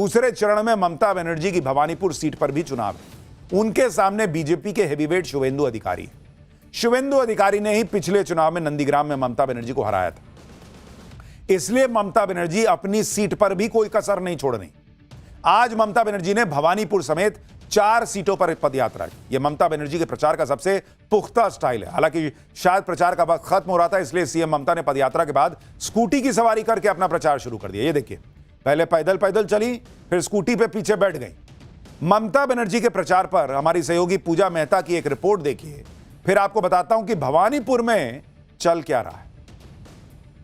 दूसरे चरण में ममता बनर्जी की भवानीपुर सीट पर भी चुनाव है। उनके सामने बीजेपी के हेवीवेट शुवेंदु अधिकारी। शुवेंदु अधिकारी ने ही पिछले चुनाव में नंदीग्राम में ममता बनर्जी को हराया था। इसलिए ममता बनर्जी अपनी सीट पर भी कोई कसर नहीं छोड़ रही। आज ममता बनर्जी ने भवानीपुर समेत 4 सीटों पर पदयात्रा की। यह ममता बनर्जी के प्रचार का सबसे पुख्ता स्टाइल है। हालांकि शायद प्रचार का वक्त खत्म हो रहा था, इसलिए सीएम ममता ने पदयात्रा के बाद स्कूटी की सवारी करके अपना प्रचार शुरू कर दिया। ये देखिए, पहले पैदल पैदल चली, फिर स्कूटी पे पीछे बैठ गई। ममता बनर्जी के प्रचार पर हमारी सहयोगी पूजा मेहता की एक रिपोर्ट देखिए, फिर आपको बताता हूं कि भवानीपुर में चल क्या रहा है।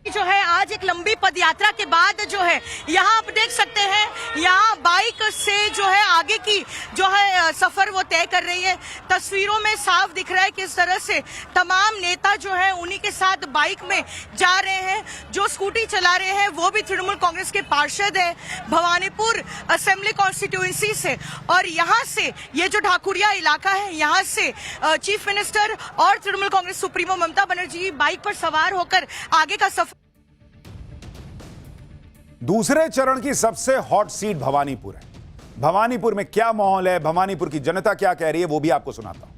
जो है आज एक लंबी पदयात्रा के बाद जो है यहाँ आप देख सकते हैं, यहाँ बाइक से जो है आगे की जो है सफर वो तय कर रही है। तस्वीरों में साफ दिख रहा है किस तरह से तमाम नेता जो है उन्हीं के साथ बाइक में जा रहे हैं। जो स्कूटी चला रहे हैं वो भी तृणमूल कांग्रेस के पार्षद है भवानीपुर असेंबली कॉन्स्टिट्यूएंसी से। और यहाँ से ये जो ढाकुरिया इलाका है, यहाँ से चीफ मिनिस्टर और तृणमूल कांग्रेस सुप्रीमो ममता बनर्जी बाइक पर सवार होकर आगे का सफर। दूसरे चरण की सबसे हॉट सीट भवानीपुर है। भवानीपुर में क्या माहौल है, भवानीपुर की जनता क्या कह रही है, वो भी आपको सुनाता हूं।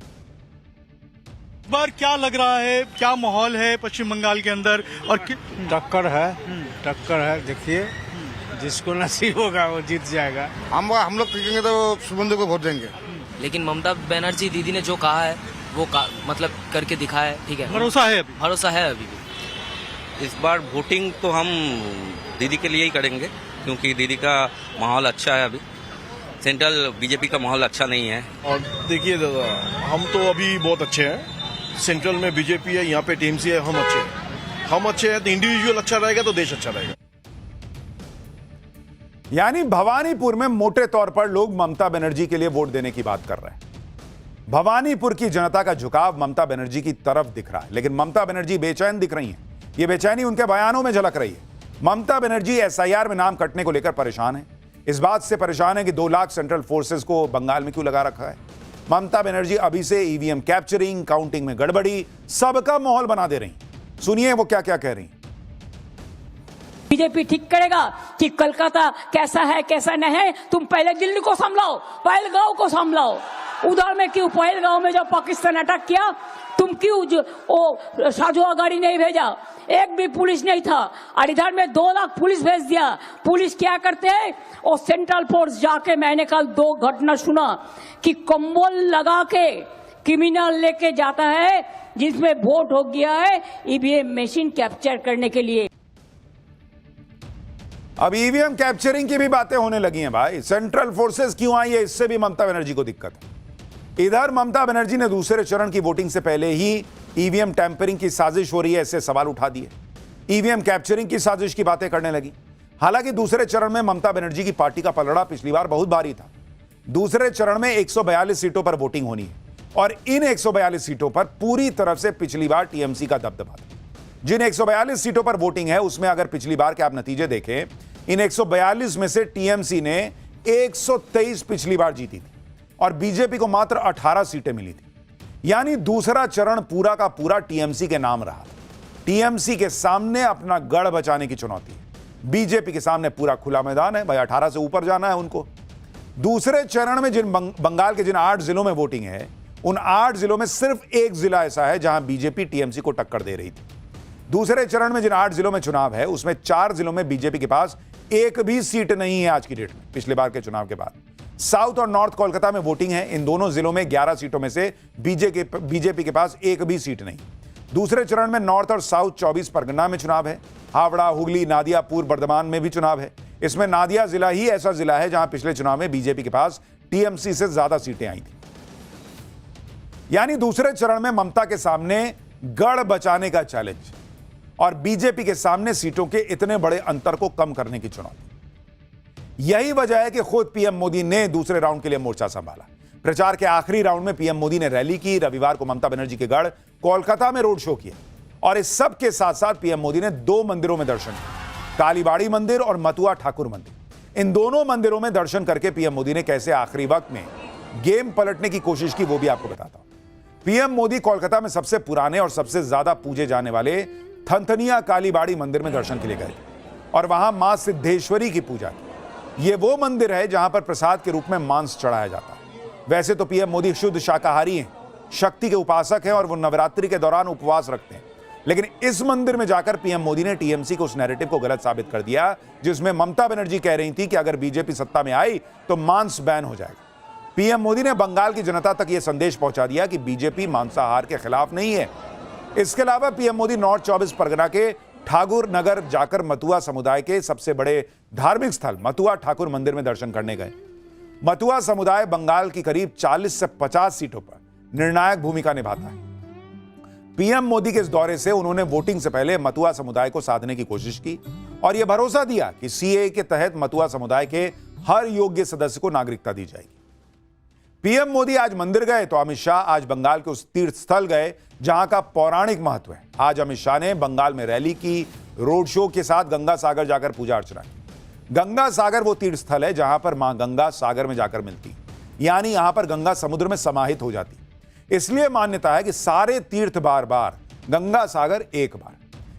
इस बार क्या लग रहा है, क्या माहौल है पश्चिम बंगाल के अंदर? और टक्कर है, देखिए जिसको नसीब होगा वो जीत जाएगा। हम लोग जीतेंगे तो शुभेंदु को वोट देंगे। लेकिन ममता बनर्जी दीदी ने जो कहा है वो मतलब करके दिखाया है। ठीक है, भरोसा है अभी? भरोसा है अभी भी। इस बार वोटिंग तो हम दीदी के लिए ही करेंगे, क्योंकि दीदी का माहौल अच्छा है। अभी सेंट्रल बीजेपी का माहौल अच्छा नहीं है। और देखिए दादा, हम तो अभी बहुत अच्छे हैं। सेंट्रल में बीजेपी है, यहाँ पे टीएमसी है, हम अच्छे हैं तो इंडिविजुअल अच्छा रहेगा तो देश अच्छा रहेगा। यानी भवानीपुर में मोटे तौर पर लोग ममता बनर्जी के लिए वोट देने की बात कर रहे हैं। भवानीपुर की जनता का झुकाव ममता बनर्जी की तरफ दिख रहा है, लेकिन ममता बनर्जी बेचैन दिख रही हैं। ये बेचैनी उनके बयानों में झलक रही है। ममता बनर्जी एसआईआर में नाम कटने को लेकर परेशान है। इस बात से परेशान है कि 2 लाख सेंट्रल फोर्सेस को बंगाल में क्यों लगा रखा है। ममता बनर्जी अभी से ईवीएम कैप्चरिंग, काउंटिंग में गड़बड़ी, सबका माहौल बना दे रही। सुनिए वो क्या क्या कह रही। बीजेपी ठीक करेगा कि कोलकाता कैसा है कैसा नहीं है। तुम पहले दिल्ली को संभलाओ, पहलगांव को संभलाओ। उधर में क्यों पहलगांव में जो पाकिस्तान अटैक किया, तुम क्यों वो साझुआ गाड़ी नहीं भेजा? एक भी पुलिस नहीं था। और इधर में 2 लाख पुलिस भेज दिया। पुलिस क्या करते हैं, वो सेंट्रल फोर्स जाके, मैंने कल 2 घटना सुना कि कंबल लगा के क्रिमिनल लेके जाता है जिसमें वोट हो गया है ईवीएम मशीन कैप्चर करने के लिए। अब ईवीएम कैप्चरिंग की भी बातें होने लगी हैं भाई। सेंट्रल फोर्सेस क्यों आई है, इससे भी ममता बनर्जी को दिक्कत है। इधर ममता बनर्जी ने दूसरे चरण की वोटिंग से पहले ही ईवीएम टैंपरिंग की साजिश हो रही है ऐसे सवाल उठा दिए। ईवीएम कैप्चरिंग की साजिश की बातें करने लगी। हालांकि दूसरे चरण में ममता बनर्जी की पार्टी का पलड़ा पिछली बार बहुत भारी था। दूसरे चरण में 142 सीटों पर वोटिंग होनी है और इन 142 सीटों पर पूरी तरफ से पिछली बार टीएमसी का दबदबा था। जिन 142 सीटों पर वोटिंग है उसमें अगर पिछली बार के आप नतीजे देखें, इन 142 में से टीएमसी ने 123 पिछली बार जीती थी और बीजेपी को मात्र 18 सीटें मिली थी। यानी दूसरा चरण पूरा का पूरा टीएमसी के नाम रहा। टीएमसी के सामने अपना गढ़ बचाने की चुनौती है। बीजेपी के सामने पूरा खुला मैदान है भाई, 18 से ऊपर जाना है उनको। दूसरे चरण में जिन बंगाल के जिन 8 जिलों में वोटिंग है, उन 8 जिलों में सिर्फ एक जिला ऐसा है जहां बीजेपी टीएमसी को टक्कर दे रही थी। दूसरे चरण में जिन 8 जिलों में चुनाव है उसमें 4 जिलों में बीजेपी के पास एक भी सीट नहीं है आज की डेट में, पिछले बार के चुनाव के बाद। साउथ और नॉर्थ कोलकाता में वोटिंग है। इन दोनों जिलों में 11 सीटों में से बीजेपी के पास एक भी सीट नहीं। दूसरे चरण में नॉर्थ और साउथ 24 परगना में चुनाव है। हावड़ा, हुगली, नादियापुर, बर्धमान में भी चुनाव है। इसमें नादिया जिला ही ऐसा जिला है जहां पिछले चुनाव में बीजेपी के पास टीएमसी से ज्यादा सीटें आई थी। यानी दूसरे चरण में ममता के सामने गढ़ बचाने का चैलेंज और बीजेपी के सामने सीटों के इतने बड़े अंतर को कम करने की चुनौती। यही वजह है कि खुद पीएम मोदी ने दूसरे राउंड के लिए मोर्चा संभाला। प्रचार के आखिरी राउंड में पीएम मोदी ने रैली की। रविवार को ममता बनर्जी के गढ़ कोलकाता में रोड शो किया और इस सब के साथ साथ पीएम मोदी ने 2 मंदिरों में दर्शन किया, कालीबाड़ी मंदिर और मथुआ ठाकुर मंदिर। इन दोनों मंदिरों में दर्शन करके पीएम मोदी ने कैसे आखिरी वक्त में गेम पलटने की कोशिश की वो भी आपको बताता हूं। पीएम मोदी कोलकाता में सबसे पुराने और सबसे ज्यादा पूजे जाने वाले थनथनिया कालीबाड़ी मंदिर में दर्शन के लिए गए और वहां मां सिद्धेश्वरी की पूजा की। ये वो मंदिर है जहां पर प्रसाद के रूप में मांस चढ़ाया जाता है। वैसे तो पीएम मोदी शुद्ध शाकाहारी हैं, शक्ति के उपासक हैं और वो नवरात्रि के दौरान उपवास रखते हैं, लेकिन इस मंदिर में जाकर पीएम मोदी ने टीएमसी को उस नैरेटिव को गलत साबित कर दिया जिसमें ममता बनर्जी कह रही थी कि अगर बीजेपी सत्ता में आई तो मांस बैन हो जाएगा। पीएम मोदी ने बंगाल की जनता तक यह संदेश पहुंचा दिया कि बीजेपी मांसाहार के खिलाफ नहीं है। इसके अलावा पीएम मोदी नॉर्थ 24 परगना के ठाकुर नगर जाकर मतुआ समुदाय के सबसे बड़े धार्मिक स्थल मतुआ ठाकुर मंदिर में दर्शन करने गए। मतुआ समुदाय बंगाल की करीब 40 से 50 सीटों पर निर्णायक भूमिका निभाता है। पीएम मोदी के इस दौरे से उन्होंने वोटिंग से पहले मतुआ समुदाय को साधने की कोशिश की और यह भरोसा दिया कि सीएए के तहत मतुआ समुदाय के हर योग्य सदस्य को नागरिकता दी जाएगी। पीएम मोदी आज मंदिर गए तो अमित शाह आज बंगाल के उस तीर्थ स्थल गए जहां का पौराणिक महत्व है। आज अमित शाह ने बंगाल में रैली की, रोड शो के साथ गंगा सागर जाकर पूजा अर्चना की। गंगा सागर वो तीर्थ स्थल है जहां पर मां गंगा सागर में जाकर मिलती, यानी यहां पर गंगा समुद्र में समाहित हो जाती। इसलिए मान्यता है कि सारे तीर्थ बार बार, गंगा सागर एक बार,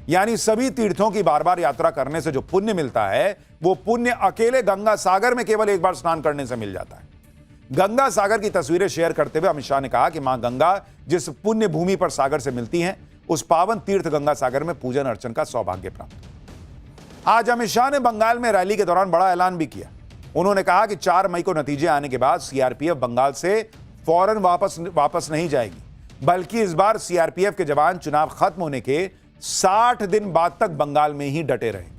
यानी सभी तीर्थों की बार बार यात्रा करने से जो पुण्य मिलता है वो पुण्य अकेले गंगा सागर में केवल एक बार स्नान करने से मिल जाता है। गंगा सागर की तस्वीरें शेयर करते हुए अमित शाह ने कहा कि मां गंगा जिस पुण्य भूमि पर सागर से मिलती हैं, उस पावन तीर्थ गंगा सागर में पूजन अर्चन का सौभाग्य प्राप्त। आज अमित शाह ने बंगाल में रैली के दौरान बड़ा ऐलान भी किया। उन्होंने कहा कि 4 मई को नतीजे आने के बाद सीआरपीएफ बंगाल से फौरन वापस नहीं जाएगी, बल्कि इस बार सीआरपीएफ के जवान चुनाव खत्म होने के 60 दिन बाद तक बंगाल में ही डटे रहेंगे।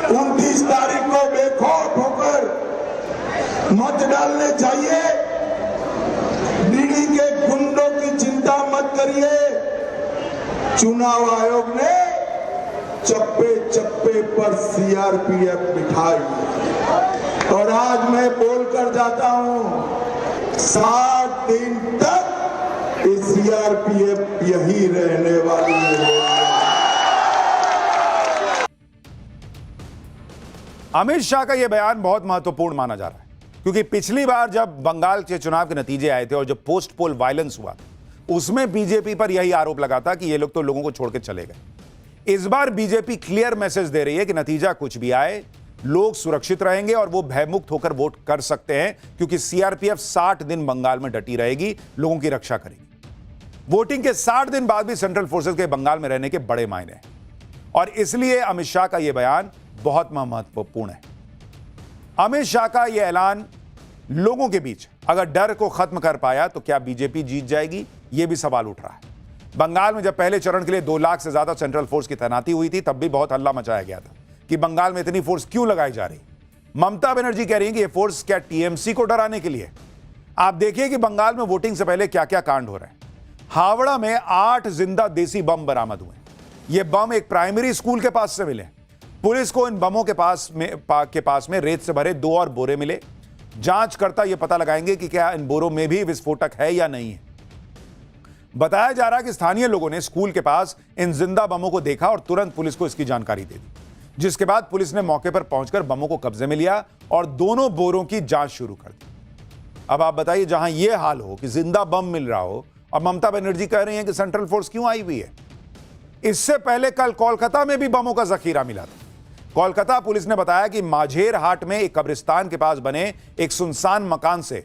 29 तारीख को बेखौफ होकर मत डालने चाहिए। दिल्ली के गुंडों की चिंता मत करिए। चुनाव आयोग ने चप्पे चप्पे पर सीआरपीएफ बिठाई और आज मैं बोलकर जाता हूं 60 दिन तक ये सीआरपीएफ यही रहने वाली है। अमित शाह का यह बयान बहुत महत्वपूर्ण माना जा रहा है क्योंकि पिछली बार जब बंगाल के चुनाव के नतीजे आए थे और जब पोस्ट पोल वायलेंस हुआ उसमें बीजेपी पर यही आरोप लगा था कि ये लोग तो लोगों को छोड़ के चले गए। इस बार बीजेपी क्लियर मैसेज दे रही है कि नतीजा कुछ भी आए, लोग सुरक्षित रहेंगे और वो भयमुक्त होकर वोट कर सकते हैं क्योंकि सीआरपीएफ 60 दिन बंगाल में डटी रहेगी, लोगों की रक्षा करेगी। वोटिंग के 60 दिन बाद भी सेंट्रल फोर्सेस के बंगाल में रहने के बड़े मायने हैं और इसलिए अमित शाह का यह बयान बहुत महत्वपूर्ण है। अमित शाह का यह ऐलान लोगों के बीच अगर डर को खत्म कर पाया तो क्या बीजेपी जीत जाएगी, यह भी सवाल उठ रहा है। बंगाल में जब पहले चरण के लिए 2 लाख से ज्यादा सेंट्रल फोर्स की तैनाती हुई थी तब भी बहुत हल्ला मचाया गया था कि बंगाल में इतनी फोर्स क्यों लगाई जा रही। ममता बनर्जी कह रही है कि यह फोर्स क्या टीएमसी को डराने के लिए। आप देखिए कि बंगाल में वोटिंग से पहले क्या क्या कांड हो रहे हैं। हावड़ा में 8 जिंदा देसी बम बरामद हुए। ये बम एक प्राइमरी स्कूल के पास से मिले। पुलिस को इन बमों के पास में रेत से भरे 2 और बोरे मिले। जांचकर्ता यह पता लगाएंगे कि क्या इन बोरों में भी विस्फोटक है या नहीं है। बताया जा रहा है कि स्थानीय लोगों ने स्कूल के पास इन जिंदा बमों को देखा और तुरंत पुलिस को इसकी जानकारी दे दी, जिसके बाद पुलिस ने मौके पर पहुंचकर बमों को कब्जे में लिया और दोनों बोरों की जांच शुरू कर दी। अब आप बताइए, जहां यह हाल हो कि जिंदा बम मिल रहा हो और ममता बनर्जी कह रही हैं कि सेंट्रल फोर्स क्यों आई हुई है। इससे पहले कल कोलकाता में भी बमों का जखीरा मिला था। कोलकाता पुलिस ने बताया कि माझेर हाट में एक कब्रिस्तान के पास बने एक सुनसान मकान से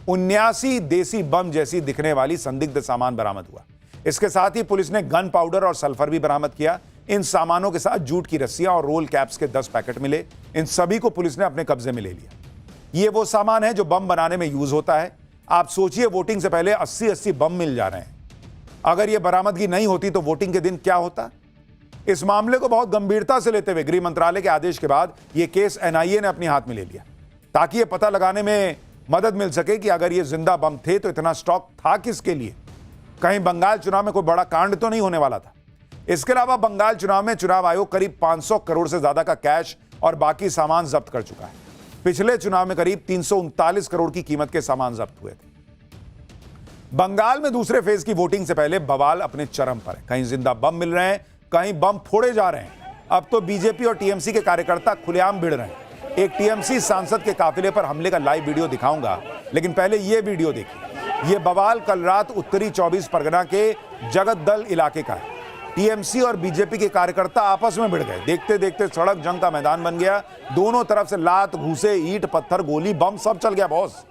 79 देसी बम जैसी दिखने वाली संदिग्ध सामान बरामद हुआ। इसके साथ ही पुलिस ने गन पाउडर और सल्फर भी बरामद किया। इन सामानों के साथ जूट की रस्सियां और रोल कैप्स के 10 पैकेट मिले। इन सभी को पुलिस ने अपने कब्जे में ले लिया। ये वो सामान है जो बम बनाने में यूज होता है। आप सोचिए, वोटिंग से पहले 80-80 बम मिल जा रहे हैं। अगर यह बरामदगी नहीं होती तो वोटिंग के दिन क्या होता। इस मामले को बहुत गंभीरता से लेते हुए गृह मंत्रालय के आदेश के बाद यह केस एनआईए ने अपने हाथ में ले लिया ताकि यह पता लगाने में मदद मिल सके कि अगर ये जिंदा बम थे तो इतना स्टॉक था किसके लिए। कहीं बंगाल चुनाव में कोई बड़ा कांड तो नहीं होने वाला था। इसके अलावा बंगाल चुनाव में चुनाव आयोग करीब 500 करोड़ से ज्यादा का कैश और बाकी सामान जब्त कर चुका है। पिछले चुनाव में करीब 339 करोड़ की कीमत के सामान जब्त हुए थे। बंगाल में दूसरे फेज की वोटिंग से पहले बवाल अपने चरम पर है। कहीं जिंदा बम मिल रहे हैं, कहीं बम फोड़े जा रहे हैं। अब तो बीजेपी और टीएमसी के कार्यकर्ता खुलेआम भिड़ रहे हैं। एक टीएमसी सांसद के काफिले पर हमले का लाइव वीडियो दिखाऊंगा, लेकिन पहले यह वीडियो देखिए। यह बवाल कल रात उत्तरी 24 परगना के जगतदल इलाके का है। टीएमसी और बीजेपी के कार्यकर्ता आपस में भिड़ गए। देखते देखते सड़क जंग का मैदान बन गया। दोनों तरफ से लात, घूसे, ईंट, पत्थर, गोली, बम सब चल गया बॉस।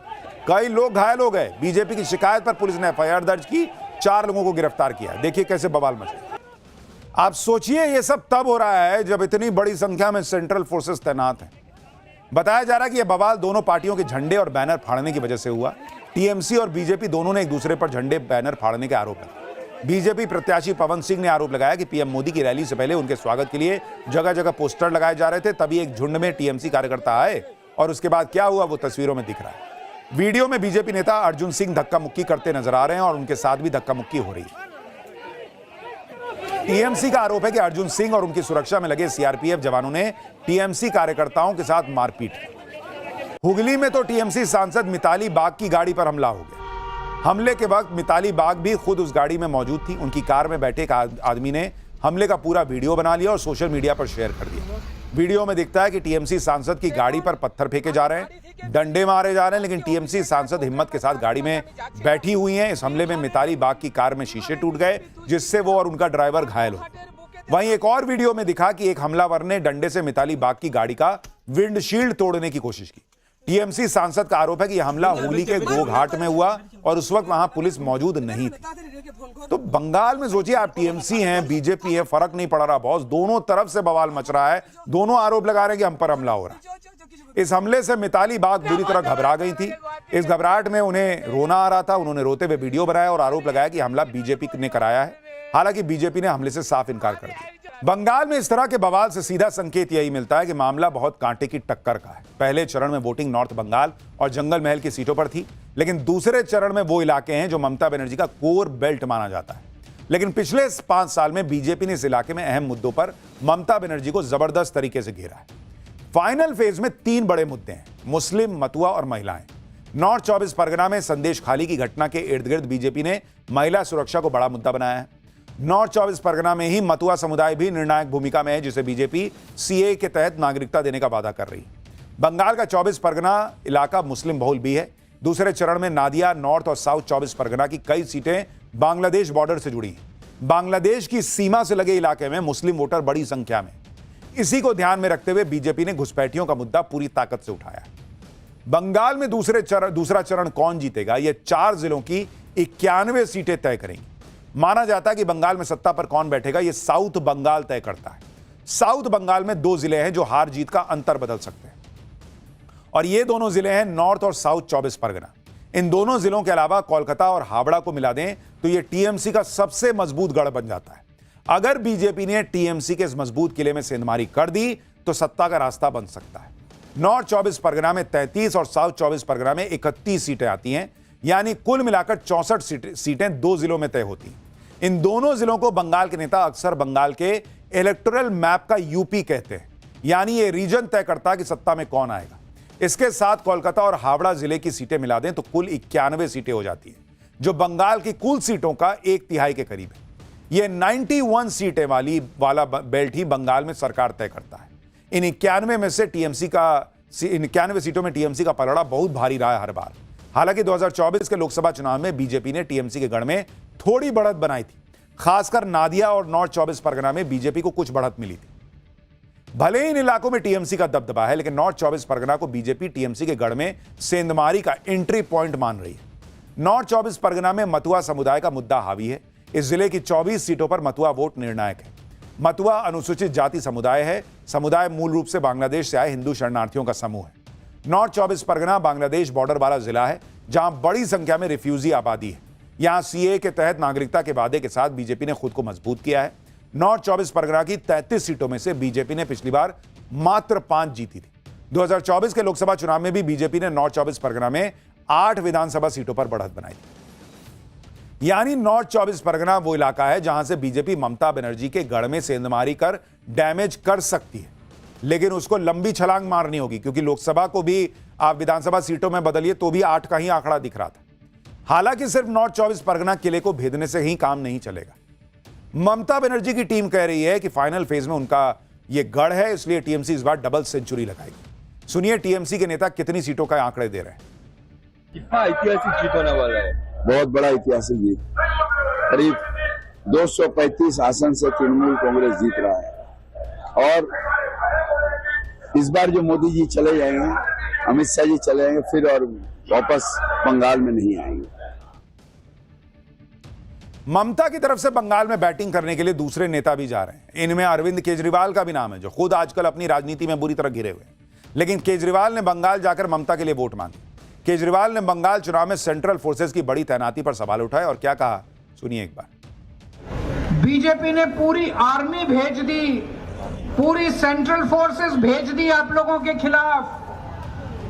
कई लोग घायल हो गए। बीजेपी की शिकायत पर पुलिस ने एफआईआर दर्ज की, 4 लोगों को गिरफ्तार किया। देखिए कैसे बवाल मचा। आप सोचिए ये सब तब हो रहा है जब इतनी बड़ी संख्या में सेंट्रल फोर्सेस तैनात हैं। बताया जा रहा है कि यह बवाल दोनों पार्टियों के झंडे और बैनर फाड़ने की वजह से हुआ। टीएमसी और बीजेपी दोनों ने एक दूसरे पर झंडे, बैनर फाड़ने के आरोप लगाए। बीजेपी प्रत्याशी पवन सिंह ने आरोप लगाया कि पीएम मोदी की रैली से पहले उनके स्वागत के लिए जगह जगह पोस्टर लगाए जा रहे थे। तभी एक झुंड में टीएमसी कार्यकर्ता आए और उसके बाद क्या हुआ वो तस्वीरों में दिख रहा है। वीडियो में बीजेपी नेता अर्जुन सिंह धक्का मुक्की करते नजर आ रहे हैं और उनके साथ भी धक्का मुक्की हो रही है। टीएमसी का आरोप है कि अर्जुन सिंह और उनकी सुरक्षा में लगे सीआरपीएफ जवानों ने टीएमसी कार्यकर्ताओं के साथ मारपीट की। हुगली में तो टीएमसी सांसद मिताली बाग की गाड़ी पर हमला हो गया। हमले के वक्त मिताली बाग भी खुद उस गाड़ी में मौजूद थी। उनकी कार में बैठे एक आदमी ने हमले का पूरा वीडियो बना लिया और सोशल मीडिया पर शेयर कर दिया। वीडियो में दिखता है कि टीएमसी सांसद की गाड़ी पर पत्थर फेंके जा रहे हैं, डंडे मारे जा रहे हैं, लेकिन टीएमसी सांसद हिम्मत के साथ गाड़ी में बैठी हुई हैं। इस हमले में मिताली बाग की कार में शीशे टूट गए, जिससे वो और उनका ड्राइवर घायल हो गए। वहीं एक और वीडियो में दिखा कि एक हमलावर ने डंडे से मिताली बाग की गाड़ी का विंडशील्ड तोड़ने की कोशिश की। टीएमसी सांसद का आरोप है कि यह हमला हुगली के गोघाट में हुआ और उस वक्त वहां पुलिस मौजूद नहीं थी। तो बंगाल में सोचिए, आप टीएमसी हैं, बीजेपी है, फर्क नहीं पड़ रहा बॉस। दोनों तरफ से बवाल मच रहा है, दोनों आरोप लगा रहे हैं कि हम पर हमला हो रहा है। इस हमले से मिताली बाग बुरी तरह घबरा गई थी। इस घबराहट में उन्हें रोना आ रहा था। उन्होंने रोते हुए वीडियो बनाया और आरोप लगाया कि हमला बीजेपी ने कराया है। हालांकि बीजेपी ने हमले से साफ इनकार कर दिया। बंगाल में इस तरह के बवाल से सीधा संकेत यही मिलता है कि मामला बहुत कांटे की टक्कर का है। पहले चरण में वोटिंग नॉर्थ बंगाल और जंगल महल की सीटों पर थी, लेकिन दूसरे चरण में वो इलाके हैं जो ममता बनर्जी का कोर बेल्ट माना जाता है। लेकिन पिछले 5 साल में बीजेपी ने इस इलाके में अहम मुद्दों पर ममता बनर्जी को जबरदस्त तरीके से घेरा है। फाइनल फेज में 3 बड़े मुद्दे हैं: मुस्लिम, मथुआ और महिलाएं। नॉर्थ 24 परगना में संदेश खाली की घटना के इर्द गिर्द बीजेपी ने महिला सुरक्षा को बड़ा मुद्दा बनाया है। नॉर्थ 24 परगना में ही मथुआ समुदाय भी निर्णायक भूमिका में है, जिसे बीजेपी सीए के तहत नागरिकता देने का वादा कर रही है। बंगाल का 24 परगना इलाका मुस्लिम बहुल भी है। दूसरे चरण में नादिया, नॉर्थ और साउथ 24 परगना की कई सीटें बांग्लादेश बॉर्डर से जुड़ी हैं। बांग्लादेश की सीमा से लगे इलाके में मुस्लिम वोटर बड़ी संख्या में। इसी को ध्यान में रखते हुए बीजेपी ने घुसपैठियों का मुद्दा पूरी ताकत से उठाया। बंगाल में दूसरा चरण कौन जीतेगा, यह 4 जिलों की 91 सीटें तय करेंगी। माना जाता है कि बंगाल में सत्ता पर कौन बैठेगा यह साउथ बंगाल तय करता है। साउथ बंगाल में 2 जिले हैं जो हार जीत का अंतर बदल सकते हैं, और ये दोनों जिले हैं नॉर्थ और साउथ 24 परगना। इन दोनों जिलों के अलावा कोलकाता और हावड़ा को मिला दें तो यह टीएमसी का सबसे मजबूत गढ़ बन जाता है। अगर बीजेपी ने टीएमसी के इस मजबूत किले में सेंधमारी कर दी तो सत्ता का रास्ता बन सकता है। नॉर्थ 24 परगना में 33 और साउथ 24 परगना में 31 सीटें आती हैं, यानी कुल मिलाकर 64 सीटें 2 जिलों में तय होती हैं। इन दोनों जिलों को बंगाल के नेता अक्सर बंगाल के इलेक्टोरल मैप का यूपी कहते हैं, यानी ये रीजन तय करता है कि सत्ता में कौन आएगा। इसके साथ कोलकाता और हावड़ा जिले की सीटें मिला दें तो कुल 91 सीटें हो जाती हैं, जो बंगाल की कुल सीटों का 1/3 के करीब है। यह 91 सीटें वाला बेल्ट ही बंगाल में सरकार तय करता है। इन 91 में से इन 91 सीटों में टीएमसी का पलड़ा बहुत भारी रहा है हर बार। हालांकि 2024 के लोकसभा चुनाव में बीजेपी ने टीएमसी के गढ़ में थोड़ी बढ़त बनाई थी। खासकर नादिया और नॉर्थ 24 परगना में बीजेपी को कुछ बढ़त मिली थी। भले ही इन इलाकों में टीएमसी का दबदबा है, लेकिन नॉर्थ 24 परगना को बीजेपी टीएमसी के गढ़ में सेंधमारी का एंट्री पॉइंट मान रही है। नॉर्थ 24 परगना में मथुआ समुदाय का मुद्दा हावी है। इस जिले की 24 सीटों पर मथुआ वोट निर्णायक है। मथुआ अनुसूचित जाति समुदाय है। समुदाय मूल रूप से बांग्लादेश से आए हिंदू शरणार्थियों का समूह है। नॉर्थ 24 परगना बांग्लादेश बॉर्डर वाला जिला है, जहां बड़ी संख्या में रिफ्यूजी आबादी है। यहां सीए के तहत नागरिकता के वादे के साथ बीजेपी ने खुद को मजबूत किया है। नॉर्थ 24 परगना की 33 सीटों में से बीजेपी ने पिछली बार मात्र 5 जीती थी। 2024 के लोकसभा चुनाव में भी बीजेपी ने नॉर्थ 24 परगना में 8 विधानसभा सीटों पर बढ़त बनाई थी। यानी नॉर्थ 24 परगना वो इलाका है जहां से बीजेपी ममता बनर्जी के गढ़ में सेंधमारी कर डैमेज कर सकती है, लेकिन उसको लंबी छलांग मारनी होगी, क्योंकि लोकसभा को भी आप विधानसभा सीटों में बदलिए तो भी 8 का ही आंकड़ा दिख रहा था। हालांकि सिर्फ नॉर्थ 24 परगना किले को भेदने से ही काम नहीं चलेगा। ममता बनर्जी की टीम कह रही है कि फाइनल फेज में उनका यह गढ़ है, इसलिए टीएमसी इस बार डबल सेंचुरी लगाएगी। सुनिए टीएमसी के नेता कितनी सीटों का आंकड़े दे रहे हैं। कितना ऐतिहासिक जीत होने वाला है? बहुत बड़ा ऐतिहासिक जीत, करीब 235 आसन से तृणमूल कांग्रेस जीत रहा है। और इस बार जो मोदी जी चले जाएंगे, अमित शाह जी चले जाएंगे फिर, और वापस बंगाल में नहीं आएंगे। ममता की तरफ से बंगाल में बैटिंग करने के लिए दूसरे नेता भी जा रहे हैं। इनमें अरविंद केजरीवाल का भी नाम है, जो खुद आजकल अपनी राजनीति में बुरी तरह घिरे हुए हैं। लेकिन केजरीवाल ने बंगाल जाकर ममता के लिए वोट मांगे। केजरीवाल ने बंगाल चुनाव में सेंट्रल फोर्सेस की बड़ी तैनाती पर सवाल उठाए और क्या कहा, सुनिए एक बार। बीजेपी ने पूरी आर्मी भेज दी, पूरी सेंट्रल फोर्सेस भेज दी आप लोगों के खिलाफ।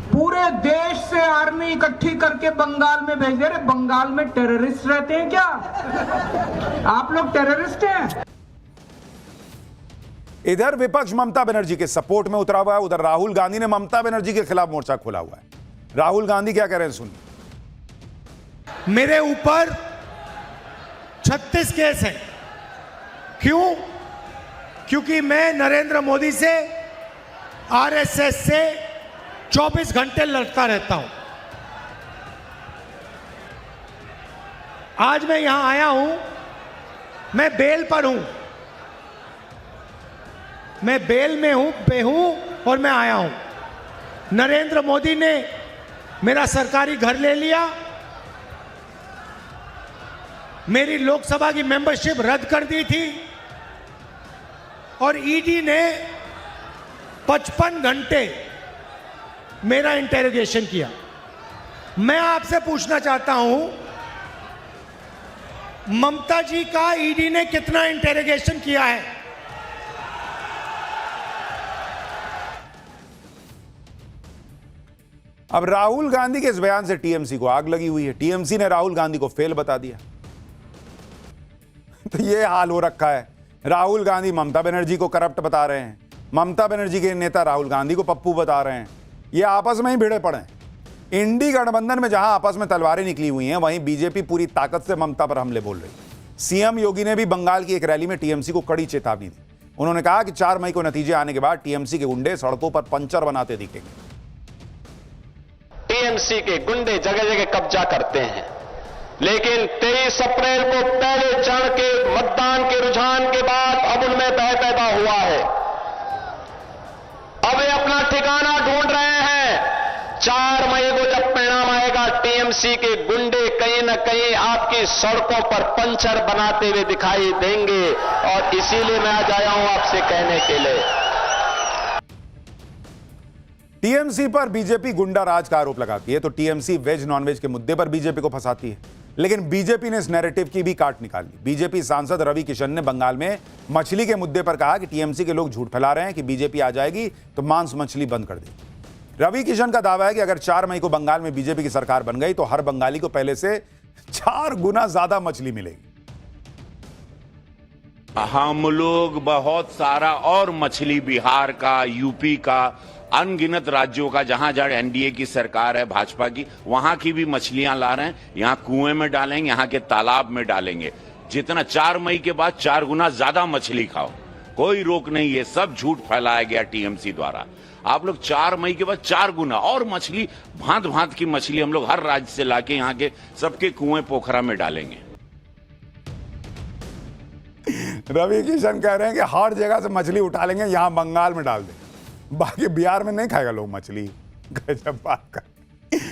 पूरे देश से आर्मी इकट्ठी करके बंगाल में भेज दे रहे। बंगाल में टेररिस्ट रहते हैं क्या? आप लोग टेररिस्ट हैं? इधर विपक्ष ममता बनर्जी के सपोर्ट में उतरा हुआ है, उधर राहुल गांधी ने ममता बनर्जी के खिलाफ मोर्चा खोला हुआ है। राहुल गांधी क्या कह रहे हैं, सुनिए। मेरे ऊपर 36 केस हैं। क्यों? क्योंकि मैं नरेंद्र मोदी से, आरएसएस से 24 घंटे लड़ता रहता हूं। आज मैं यहां आया हूं, मैं बेल पर हूं, मैं बेल में हूं और मैं आया हूं। नरेंद्र मोदी ने मेरा सरकारी घर ले लिया, मेरी लोकसभा की मेंबरशिप रद्द कर दी थी और ईडी ने 55 घंटे मेरा इंटेरोगेशन किया। मैं आपसे पूछना चाहता हूं, ममता जी का ईडी ने कितना इंटेरोगेशन किया है? अब राहुल गांधी के इस बयान से टीएमसी को आग लगी हुई है। टीएमसी ने राहुल गांधी को फेल बता दिया। तो ये हाल हो रखा है। राहुल गांधी ममता बनर्जी को करप्ट बता रहे हैं, ममता बनर्जी के नेता राहुल गांधी को पप्पू बता रहे हैं। ये आपस में ही भिड़े पड़े हैं। इंडी गठबंधन में जहां आपस में तलवारें निकली हुई हैं, वहीं बीजेपी पूरी ताकत से ममता पर हमले बोल रही है। सीएम योगी ने भी बंगाल की एक रैली में टीएमसी को कड़ी चेतावनी दी। उन्होंने कहा कि 4 मई को नतीजे आने के बाद टीएमसी के गुंडे सड़कों पर पंचर बनाते दिखेंगे। टीएमसी के गुंडे जगह जगह कब्जा करते हैं, लेकिन 23 अप्रैल को पहले चरण के मतदान के रुझान के बाद अब उनमें भय पैदा हुआ है। अब वे अपना ठिकाना ढूंढ रहे हैं। 4 मई को जब परिणाम आएगा, टीएमसी के गुंडे कहीं न कहीं आपकी सड़कों पर पंचर बनाते हुए दिखाई देंगे। और इसीलिए मैं आज आया हूं आपसे कहने के लिए। टीएमसी पर बीजेपी गुंडा राज का आरोप लगाती है, तो टीएमसी वेज नॉनवेज के मुद्दे पर बीजेपी को फंसाती है। लेकिन बीजेपी ने इस नैरेटिव की भी काट निकाली। बीजेपी सांसद रवि किशन ने बंगाल में मछली के मुद्दे पर कहा कि टीएमसी के लोग झूठ फैला रहे हैं कि बीजेपी आ जाएगी तो मांस मछली बंद कर देगी। रवि किशन का दावा है कि अगर 4 मई को बंगाल में बीजेपी की सरकार बन गई तो हर बंगाली को पहले से 4 गुना ज्यादा मछली मिलेगी। हम लोग बहुत सारा और मछली बिहार का, यूपी का, अनगिनत राज्यों का, जहां जहां एनडीए की सरकार है, भाजपा की, वहां की भी मछलियां ला रहे हैं। यहां कुएं में डालेंगे, यहां के तालाब में डालेंगे। जितना 4 मई के बाद 4 गुना ज्यादा मछली खाओ, कोई रोक नहीं। ये सब झूठ फैलाया गया टीएमसी द्वारा। आप लोग 4 मई के बाद 4 गुना और मछली, भांत भांत की मछली हम लोग हर राज्य से लाके यहाँ के सबके कुएं पोखरा में डालेंगे। रवि किशन कह रहे हैं कि हर जगह से मछली उठा लेंगे, यहां बंगाल में डाल देंगे, बाकी बिहार में नहीं खाएगा लोग मछली। गजब बात कर।